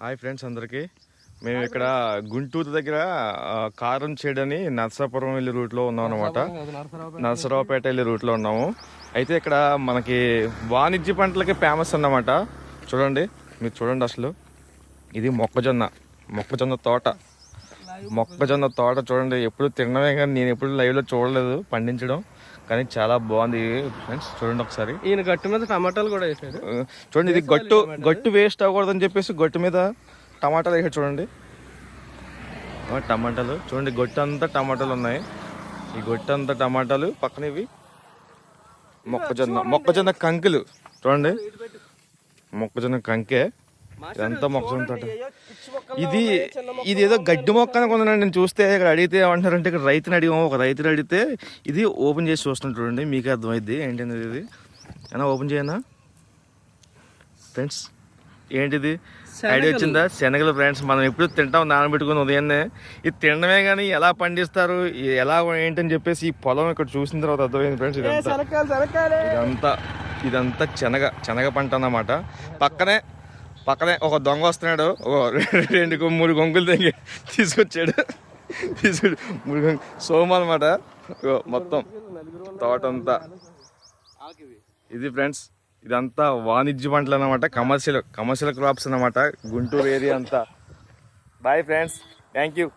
Hi friends అందరికీ. మేము ఇక్కడ గుంటూరు దగ్గర కారం చేడని నర్సాపురం వెళ్ళే రూట్లో ఉన్నాం అనమాట. నర్సరావుపేట వెళ్ళే రూట్లో ఉన్నాము. అయితే ఇక్కడ మనకి వాణిజ్య పంటలకి ఫేమస్ అన్నమాట. చూడండి, మీరు చూడండి. అసలు ఇది మొక్కజొన్న తోట చూడండి. ఎప్పుడు తినడమే కానీ నేను ఎప్పుడు లైవ్లో చూడలేదు పండించడం, కానీ చాలా బాగుంది ఫ్రెండ్స్. చూడండి ఒకసారి. ఈయన గట్టు మీద టమాటాలు కూడా వేసాడు. చూడండి, ఇది గట్టు వేస్ట్ అవ్వకూడదని చెప్పేసి గట్టు మీద టమాటాలు వేసాడు. చూడండి టమాటాలు చూడండి, గొట్టు అంతా టమాటాలు ఉన్నాయి. ఈ గొట్టు అంతా టమాటాలు, పక్కన ఇవి మొక్కజొన్న కంకులు. చూడండి, మొక్కజొన్న కంకే. ఇదంతా మొక్కజొన్న తోట. ఇది ఏదో గడ్డి మొక్క అనుకున్నాను నేను చూస్తే. ఇక్కడ అడిగితే ఏమంటారంటే, ఇక్కడ ఒక రైతుని అడిగితే ఇది ఓపెన్ చేసి చూస్తున్నాను. చూడండి, మీకు అర్థమైద్ది ఏంటంటే. ఇది అయినా ఓపెన్ చేయనా ఫ్రెండ్స్? ఏంటిది ఐడియా వచ్చిందా? శనగలు ఫ్రెండ్స్. మనం ఎప్పుడు తింటాం నానబెట్టుకుని ఉదయాన్నే. ఇది తినడమే కానీ ఎలా పండిస్తారు, ఎలా ఏంటని చెప్పేసి ఈ పొలం ఇక్కడ చూసిన తర్వాత అర్థమైంది ఫ్రెండ్స్. ఇదంతా శనగ పంట అన్నమాట. పక్కనే ఒక దొంగ వస్తున్నాడు. 2-3 గొంగులు తీసుకొచ్చాడు. సోమ అనమాట మొత్తం తోటంతా. ఇది ఫ్రెండ్స్, ఇదంతా వాణిజ్య పంటలు అన్నమాట. కమర్షియల్ క్రాప్స్ అన్నమాట గుంటూరు ఏరియా అంతా. Bye friends, thank you.